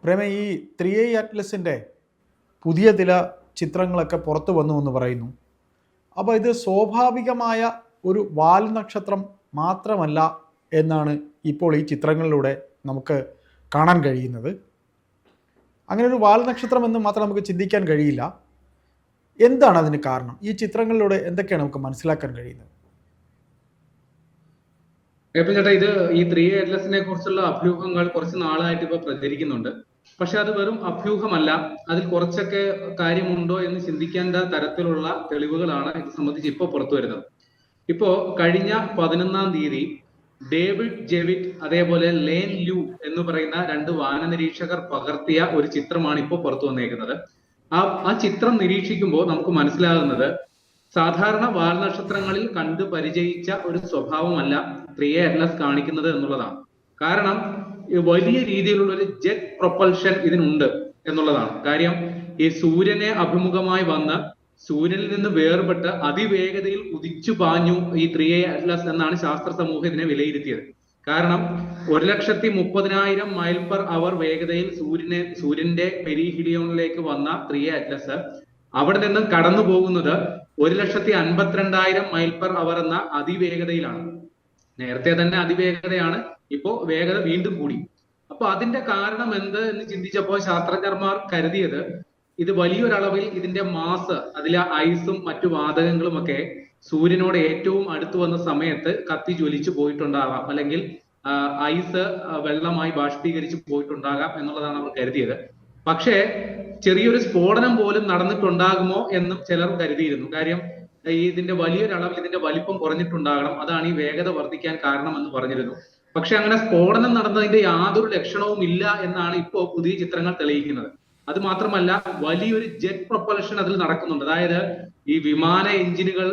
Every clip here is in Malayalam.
പ്രേമ, ഈ 3i അറ്റ്ലസിൻ്റെ പുതിയ ചില ചിത്രങ്ങളൊക്കെ പുറത്തു വന്നു എന്ന് പറയുന്നു. അപ്പോൾ ഇത് സ്വാഭാവികമായ ഒരു വാൽ നക്ഷത്രം മാത്രമല്ല എന്നാണ് ഇപ്പോൾ ഈ ചിത്രങ്ങളിലൂടെ നമുക്ക് കാണാൻ കഴിയുന്നത്. അങ്ങനെ ഒരു വാൽ നക്ഷത്രം എന്ന് മാത്രം നമുക്ക് ചിന്തിക്കാൻ കഴിയില്ല. എന്താണ് അതിന് കാരണം? ഈ ചിത്രങ്ങളിലൂടെ എന്തൊക്കെയാണ് നമുക്ക് മനസ്സിലാക്കാൻ കഴിയുന്നത്? ചേട്ടാ, ഇത് ഈ 3i അറ്റ്ലസിനെ കുറിച്ചുള്ള അഭ്യൂഹങ്ങൾ കുറച്ച് നാളായിട്ട് ഇപ്പൊ പ്രചരിക്കുന്നുണ്ട്. പക്ഷെ അത് വെറും അഭ്യൂഹമല്ല, അതിൽ കുറച്ചൊക്കെ കാര്യമുണ്ടോ എന്ന് ചിന്തിക്കേണ്ട തരത്തിലുള്ള തെളിവുകളാണ് ഇത് സംബന്ധിച്ച് ഇപ്പോൾ പുറത്തു വരുന്നത്. ഇപ്പോ കഴിഞ്ഞ 11-ാം തീയതി ഡേവിഡ് ജെവിറ്റ് അതേപോലെ ലേൻ ലൂ എന്ന് പറയുന്ന രണ്ട് വാന നിരീക്ഷകർ പകർത്തിയ ഒരു ചിത്രമാണ് ഇപ്പോൾ പുറത്തു വന്നേക്കുന്നത്. ആ ചിത്രം നിരീക്ഷിക്കുമ്പോൾ നമുക്ക് മനസ്സിലാകുന്നത് സാധാരണ വാൽ നക്ഷത്രങ്ങളിൽ കണ്ടു പരിചയിച്ച ഒരു സ്വഭാവമല്ല 3i അറ്റ്ലസ് കാണിക്കുന്നത് എന്നുള്ളതാണ്. കാരണം വലിയ രീതിയിലുള്ള ഒരു ജെറ്റ് പ്രൊപ്പൽഷൻ ഇതിനുണ്ട് എന്നുള്ളതാണ് കാര്യം. ഈ സൂര്യനെ അഭിമുഖമായി വന്ന് സൂര്യനിൽ നിന്ന് വേർപെട്ട് അതിവേഗതയിൽ കുതിച്ചു പാഞ്ഞു ഈ 3i അറ്റ്ലസ് എന്നാണ് ശാസ്ത്ര സമൂഹം ഇതിനെ വിലയിരുത്തിയത്. കാരണം 1,30,000 മൈൽ പെർ അവർ വേഗതയിൽ സൂര്യന്റെ പെരിഹീലിയോണിലേക്ക് വന്ന 3i അറ്റ്ലസ് അവിടെ നിന്ന് കടന്നു പോകുന്നത് 1,52,000 മൈൽ പെർ അവർ എന്ന അതിവേഗതയിലാണ്. നേരത്തെ തന്നെ അതിവേഗതയാണ്, ഇപ്പോ വേഗത വീണ്ടും കൂടി. അപ്പൊ അതിന്റെ കാരണം എന്ത് എന്ന് ചിന്തിച്ചപ്പോൾ ശാസ്ത്രജ്ഞന്മാർ കരുതിയത് ഇത് വലിയൊരളവിൽ ഇതിന്റെ മാസ്, അതിലെ ഐസും മറ്റു വാതകങ്ങളും ഒക്കെ സൂര്യനോട് ഏറ്റവും അടുത്ത് വന്ന സമയത്ത് കത്തി ജ്വലിച്ചു പോയിട്ടുണ്ടാകാം, അല്ലെങ്കിൽ ഐസ് വെള്ളമായി ബാഷ്പീകരിച്ച് പോയിട്ടുണ്ടാകാം എന്നുള്ളതാണ് അവർ കരുതിയത്. പക്ഷേ ചെറിയൊരു സ്ഫോടനം പോലും നടന്നിട്ടുണ്ടാകുമോ എന്നും ചിലർ കരുതിയിരുന്നു. കാര്യം ഇതിന്റെ വലിയൊരളവിൽ ഇതിന്റെ വലിപ്പം കുറഞ്ഞിട്ടുണ്ടാകണം, അതാണ് ഈ വേഗത വർദ്ധിക്കാൻ കാരണമെന്ന് പറഞ്ഞിരുന്നു. പക്ഷെ അങ്ങനെ സ്ഫോടനം നടന്നതിന്റെ യാതൊരു ലക്ഷണവും ഇല്ല എന്നാണ് ഇപ്പോൾ പുതിയ ചിത്രങ്ങൾ തെളിയിക്കുന്നത്. അത് മാത്രമല്ല, വലിയൊരു ജെറ്റ് പ്രൊപ്പൽഷൻ അതിൽ നടക്കുന്നുണ്ട്. അതായത് ഈ വിമാന എഞ്ചിനുകൾ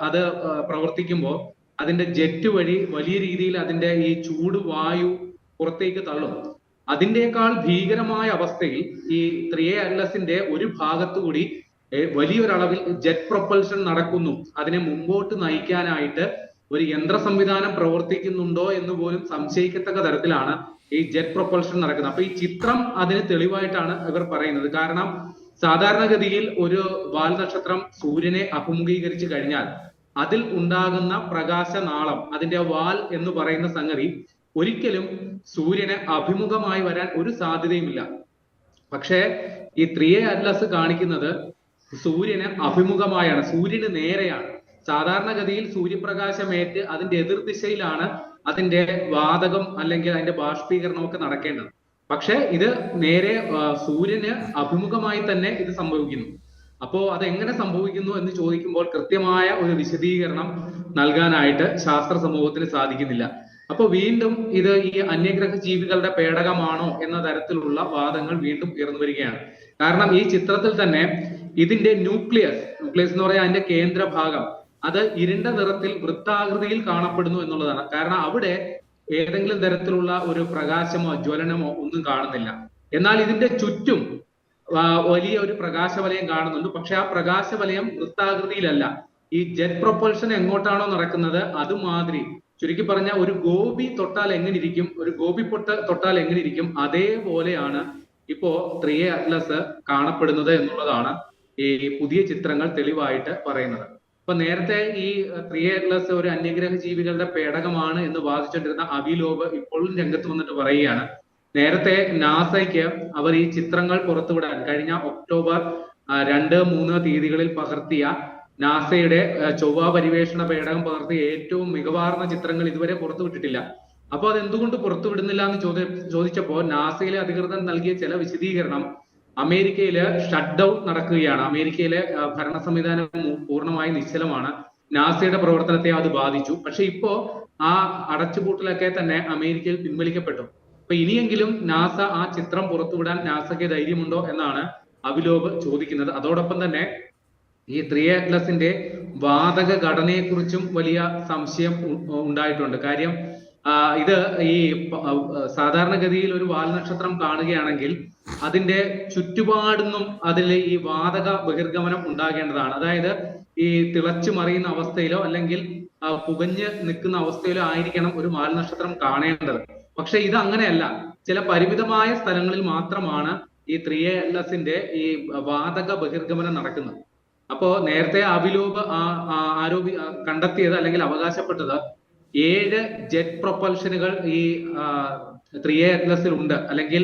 അത് പ്രവർത്തിക്കുമ്പോൾ അതിന്റെ ജെറ്റ് വഴി വലിയ രീതിയിൽ അതിന്റെ ഈ ചൂട് വായു പുറത്തേക്ക് തള്ളും. അതിൻ്റെക്കാൾ ഭീകരമായ അവസ്ഥയിൽ ഈ 3i അറ്റ്ലസിന്റെ ഒരു ഭാഗത്തുകൂടി വലിയൊരളവിൽ ജെറ്റ് പ്രൊപ്പൽഷൻ നടക്കുന്നു. അതിനെ മുമ്പോട്ട് നയിക്കാനായിട്ട് ഒരു യന്ത്ര സംവിധാനം പ്രവർത്തിക്കുന്നുണ്ടോ എന്ന് പോലും സംശയിക്കത്തക്ക തരത്തിലാണ് ഈ ജെറ്റ് പ്രൊപ്പൽഷൻ നടക്കുന്നത്. അപ്പൊ ഈ ചിത്രം അതിന് തെളിവായിട്ടാണ് ഇവർ പറയുന്നത്. കാരണം സാധാരണഗതിയിൽ ഒരു വാൽ നക്ഷത്രം സൂര്യനെ അഭിമുഖീകരിച്ചു കഴിഞ്ഞാൽ അതിൽ ഉണ്ടാകുന്ന പ്രകാശനാളം, അതിന്റെ വാൽ എന്ന് പറയുന്ന സംഗതി ഒരിക്കലും സൂര്യനെ അഭിമുഖമായി വരാൻ ഒരു സാധ്യതയുമില്ല. പക്ഷേ ഈ 3i അറ്റ്ലസ് കാണിക്കുന്നത് സൂര്യന് അഭിമുഖമായാണ്, സൂര്യന് നേരെയാണ്. സാധാരണഗതിയിൽ സൂര്യപ്രകാശമേറ്റ് അതിന്റെ എതിർദിശയിലാണ് അതിന്റെ വാതകം അല്ലെങ്കിൽ അതിന്റെ ബാഷ്പീകരണം ഒക്കെ നടക്കേണ്ടത്. പക്ഷെ ഇത് നേരെ സൂര്യന് അഭിമുഖമായി തന്നെ ഇത് സംഭവിക്കുന്നു. അപ്പോ അതെങ്ങനെ സംഭവിക്കുന്നു എന്ന് ചോദിക്കുമ്പോൾ കൃത്യമായ ഒരു വിശദീകരണം നൽകാനായിട്ട് ശാസ്ത്ര സമൂഹത്തിന് സാധിക്കുന്നില്ല. അപ്പൊ വീണ്ടും ഇത് ഈ അന്യഗ്രഹ ജീവികളുടെ പേടകമാണോ എന്ന തരത്തിലുള്ള വാദങ്ങൾ വീണ്ടും ഉയർന്നു വരികയാണ്. കാരണം ഈ ചിത്രത്തിൽ തന്നെ ഇതിന്റെ ന്യൂക്ലിയസ് എന്ന് പറയാൻ അതിന്റെ കേന്ദ്ര ഭാഗം അത് ഇരുണ്ട നിറത്തിൽ വൃത്താകൃതിയിൽ കാണപ്പെടുന്നു എന്നുള്ളതാണ്. കാരണം അവിടെ ഏതെങ്കിലും തരത്തിലുള്ള ഒരു പ്രകാശമോ ജ്വലനമോ ഒന്നും കാണുന്നില്ല. എന്നാൽ ഇതിന്റെ ചുറ്റും വലിയ ഒരു പ്രകാശവലയം കാണുന്നുണ്ട്. പക്ഷെ ആ പ്രകാശവലയം വൃത്താകൃതിയിലല്ല. ഈ ജെറ്റ് പ്രൊപ്പൽഷൻ എങ്ങോട്ടാണോ നടക്കുന്നത് അതുമാതിരി, ചുരുക്കി പറഞ്ഞ ഒരു ഗോപി തൊട്ടാൽ എങ്ങനെ ഇരിക്കും, ഒരു ഗോപി പൊട്ട് തൊട്ടാൽ എങ്ങനെ ഇരിക്കും, അതേപോലെയാണ് ഇപ്പോ 3i അറ്റ്ലസ് കാണപ്പെടുന്നത് എന്നുള്ളതാണ് ഈ പുതിയ ചിത്രങ്ങൾ തെളിവായിട്ട് പറയുന്നത്. ഇപ്പൊ നേരത്തെ ഈ 3i അറ്റ്ലസ് ഒരു അന്യഗ്രഹ ജീവികളുടെ പേടകമാണ് എന്ന് വാദിച്ചുകൊണ്ടിരുന്ന അവി ലോബ് ഇപ്പോഴും രംഗത്ത് വന്നിട്ട് പറയുകയാണ്. നേരത്തെ നാസയ്ക്ക് അവർ ഈ ചിത്രങ്ങൾ പുറത്തുവിടാൻ കഴിഞ്ഞ ഒക്ടോബർ 2-3 തീയതികളിൽ പകർത്തിയ നാസയുടെ ചൊവ്വ പരിവേഷണ പേടകം പകർത്തിയ ഏറ്റവും മികവാർന്ന ചിത്രങ്ങൾ ഇതുവരെ പുറത്തുവിട്ടിട്ടില്ല. അപ്പൊ അത് എന്തുകൊണ്ട് പുറത്തുവിടുന്നില്ല എന്ന് ചോദിച്ചപ്പോൾ നാസയിലെ അധികൃതർ നൽകിയ ചില വിശദീകരണം അമേരിക്കയില് ഷട്ട് ഡൗൺ നടക്കുകയാണ്, അമേരിക്കയിലെ ഭരണ സംവിധാനം പൂർണ്ണമായി നിശ്ചലമാണ്, നാസയുടെ പ്രവർത്തനത്തെ അത് ബാധിച്ചു. പക്ഷെ ഇപ്പോ ആ അടച്ചുപൂട്ടലൊക്കെ തന്നെ അമേരിക്കയിൽ പിൻവലിക്കപ്പെട്ടു. അപ്പൊ ഇനിയെങ്കിലും നാസ ആ ചിത്രം പുറത്തുവിടാൻ നാസയ്ക്ക് ധൈര്യമുണ്ടോ എന്നാണ് അവിലോബ് ചോദിക്കുന്നത്. അതോടൊപ്പം തന്നെ ഈ 3i അറ്റ്ലസിന്റെ വാതക ഘടനയെക്കുറിച്ചും വലിയ സംശയം ഉണ്ടായിട്ടുണ്ട്. കാര്യം ഇത് ഈ സാധാരണഗതിയിൽ ഒരു വാൽ നക്ഷത്രം കാണുകയാണെങ്കിൽ അതിന്റെ ചുറ്റുപാടുന്നും അതിൽ ഈ വാതക ബഹിർഗമനം ഉണ്ടാകേണ്ടതാണ്. അതായത് ഈ തിളച്ചു മറിയുന്ന അവസ്ഥയിലോ അല്ലെങ്കിൽ പുകഞ്ഞ് നിൽക്കുന്ന അവസ്ഥയിലോ ആയിരിക്കണം ഒരു വാൽ നക്ഷത്രം കാണേണ്ടത്. പക്ഷെ ഇത് അങ്ങനെയല്ല. ചില പരിമിതമായ സ്ഥലങ്ങളിൽ മാത്രമാണ് ഈ 3A ഈ വാതക ബഹിർഗമനം നടക്കുന്നത്. അപ്പോ നേരത്തെ അഭിലോപ് കണ്ടെത്തിയത് അല്ലെങ്കിൽ അവകാശപ്പെട്ടത് 7 ജെറ്റ് പ്രൊപ്പൽഷനുകൾ ഈ 3A ഉണ്ട്, അല്ലെങ്കിൽ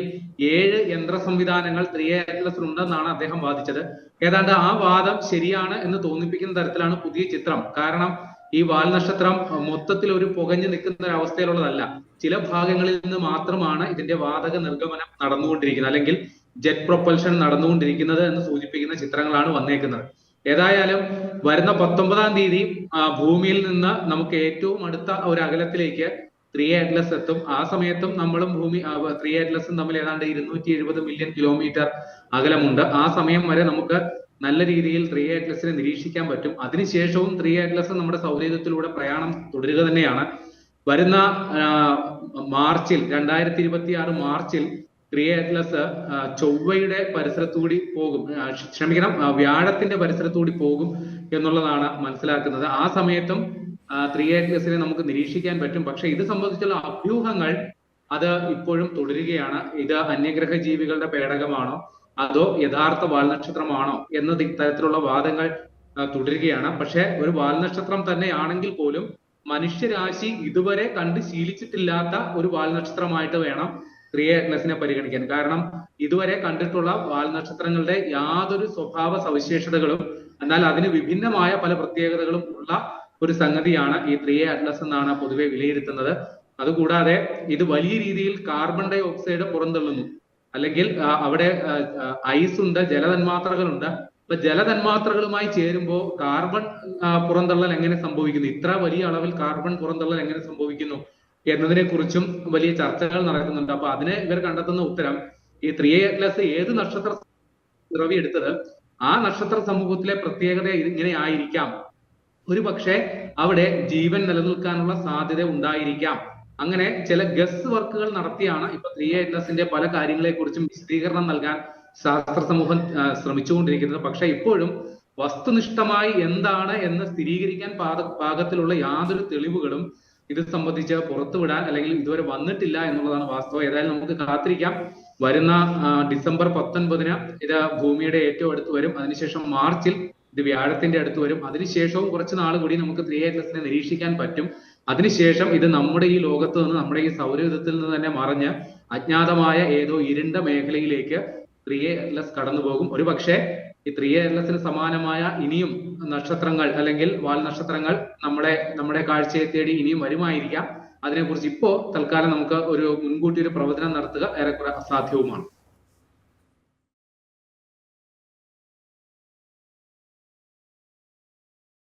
7 യന്ത്ര സംവിധാനങ്ങൾ 3A ഉണ്ടെന്നാണ് അദ്ദേഹം വാദിച്ചത്. ഏതാണ്ട് ആ വാദം ശരിയാണ് എന്ന് തോന്നിപ്പിക്കുന്ന തരത്തിലാണ് പുതിയ ചിത്രം. കാരണം ഈ വാൽനക്ഷത്രം മൊത്തത്തിൽ ഒരു പുകഞ്ഞു നിൽക്കുന്ന ഒരു അവസ്ഥയിലുള്ളതല്ല. ചില ഭാഗങ്ങളിൽ നിന്ന് മാത്രമാണ് ഇതിന്റെ വാതക നിർഗമനം നടന്നുകൊണ്ടിരിക്കുന്നത്, അല്ലെങ്കിൽ ജെറ്റ് പ്രൊപ്പൽഷൻ നടന്നുകൊണ്ടിരിക്കുന്നത് എന്ന് സൂചിപ്പിക്കുന്ന ചിത്രങ്ങളാണ് വന്നേക്കുന്നത്. ഏതായാലും വരുന്ന 19-ാം തീയതി ഭൂമിയിൽ നിന്ന് നമുക്ക് ഏറ്റവും അടുത്ത ഒരു അകലത്തിലേക്ക് 3A എത്തും. ആ സമയത്തും നമ്മളും 3A തമ്മിൽ ഏതാണ്ട് 270 മില്യൺ കിലോമീറ്റർ അകലമുണ്ട്. ആ സമയം വരെ നമുക്ക് നല്ല രീതിയിൽ 3A നിരീക്ഷിക്കാൻ പറ്റും. അതിനുശേഷവും 3A നമ്മുടെ സൗരയൂഥത്തിലൂടെ പ്രയാണം തുടരുക തന്നെയാണ്. വരുന്ന മാർച്ചിൽ 2026 മാർച്ചിൽ 3A ചൊവ്വയുടെ പരിസരത്തുകൂടി പോകും, ക്ഷമിക്കണം, വ്യാഴത്തിന്റെ പരിസരത്തുകൂടി പോകും എന്നുള്ളതാണ് മനസ്സിലാക്കുന്നത്. ആ സമയത്തും 3A നമുക്ക് നിരീക്ഷിക്കാൻ പറ്റും. പക്ഷെ ഇത് സംബന്ധിച്ചുള്ള അഭ്യൂഹങ്ങൾ അത് ഇപ്പോഴും തുടരുകയാണ്. ഇത് അന്യഗ്രഹ ജീവികളുടെ പേടകമാണോ അതോ യഥാർത്ഥ വാൽനക്ഷത്രമാണോ എന്ന തരത്തിലുള്ള വാദങ്ങൾ തുടരുകയാണ്. പക്ഷെ ഒരു വാൽനക്ഷത്രം തന്നെയാണെങ്കിൽ പോലും മനുഷ്യരാശി ഇതുവരെ കണ്ട് ശീലിച്ചിട്ടില്ലാത്ത ഒരു വാൽനക്ഷത്രമായിട്ട് വേണം 3A പരിഗണിക്കാൻ. കാരണം ഇതുവരെ കണ്ടിട്ടുള്ള വാൽനക്ഷത്രങ്ങളുടെ യാതൊരു സ്വഭാവ സവിശേഷതകളും എന്നാൽ അതിന് വിഭിന്നമായ പല പ്രത്യേകതകളും ഉള്ള ഒരു സംഗതിയാണ് ഈ 3A എന്നാണ് പൊതുവെ വിലയിരുത്തുന്നത്. അതുകൂടാതെ ഇത് വലിയ രീതിയിൽ കാർബൺ ഡൈ ഓക്സൈഡ് പുറന്തള്ളുന്നു, അല്ലെങ്കിൽ അവിടെ ഐസ് ഉണ്ട്, ജലതന്മാത്രകളുണ്ട്. അപ്പൊ ജലതന്മാത്രകളുമായി ചേരുമ്പോൾ കാർബൺ പുറന്തള്ളൽ എങ്ങനെ സംഭവിക്കുന്നു, ഇത്ര വലിയ അളവിൽ കാർബൺ പുറന്തള്ളൽ എങ്ങനെ സംഭവിക്കുന്നു എന്നതിനെ കുറിച്ചും വലിയ ചർച്ചകൾ നടക്കുന്നുണ്ട്. അപ്പൊ അതിന് ഇവർ കണ്ടെത്തുന്ന ഉത്തരം ഈ 3A ഏത് നക്ഷത്ര പിറവിയെടുത്തത് ആ നക്ഷത്ര സമൂഹത്തിലെ പ്രത്യേകത ഇങ്ങനെ ആയിരിക്കാം. ഒരു പക്ഷേ അവിടെ ജീവൻ നിലനിൽക്കാനുള്ള സാധ്യത ഉണ്ടായിരിക്കാം. അങ്ങനെ ചില ഗസ് വർക്കുകൾ നടത്തിയാണ് ഇപ്പൊ 3A പല കാര്യങ്ങളെ കുറിച്ചും വിശദീകരണം നൽകാൻ ശാസ്ത്ര സമൂഹം ശ്രമിച്ചുകൊണ്ടിരിക്കുന്നത്. പക്ഷെ ഇപ്പോഴും വസ്തുനിഷ്ഠമായി എന്താണ് എന്ന് സ്ഥിരീകരിക്കാൻ പാകത്തിലുള്ള യാതൊരു തെളിവുകളും ഇത് സംബന്ധിച്ച് പുറത്തുവിടാൻ അല്ലെങ്കിൽ ഇതുവരെ വന്നിട്ടില്ല എന്നുള്ളതാണ് വാസ്തവം. ഏതായാലും നമുക്ക് കാത്തിരിക്കാം. വരുന്ന ഡിസംബർ 19-ന് ഇത് ഭൂമിയുടെ ഏറ്റവും അടുത്ത് വരും. അതിനുശേഷം മാർച്ചിൽ ഇത് വ്യാഴത്തിന്റെ അടുത്ത് വരും. അതിനുശേഷവും കുറച്ച് നാൾ കൂടി നമുക്ക് 3A നിരീക്ഷിക്കാൻ പറ്റും. അതിനുശേഷം ഇത് നമ്മുടെ ഈ ലോകത്ത് നിന്ന്, നമ്മുടെ ഈ സൗരയൂഥത്തിൽ നിന്ന് തന്നെ മറഞ്ഞ് അജ്ഞാതമായ ഏതോ ഇരുണ്ട മേഖലയിലേക്ക് 3A കടന്നു പോകും. ഒരു പക്ഷേ ഈ 3A സമാനമായ ഇനിയും നക്ഷത്രങ്ങൾ അല്ലെങ്കിൽ വാൽ നക്ഷത്രങ്ങൾ നമ്മുടെ കാഴ്ചയെ തേടി ഇനിയും വരുമായിരിക്കാം. അതിനെക്കുറിച്ച് ഇപ്പോ തൽക്കാലം നമുക്ക് ഒരു മുൻകൂട്ടി ഒരു പ്രവചനം നടത്തുക ഏറെക്കുറെ അസാധ്യവുമാണ്.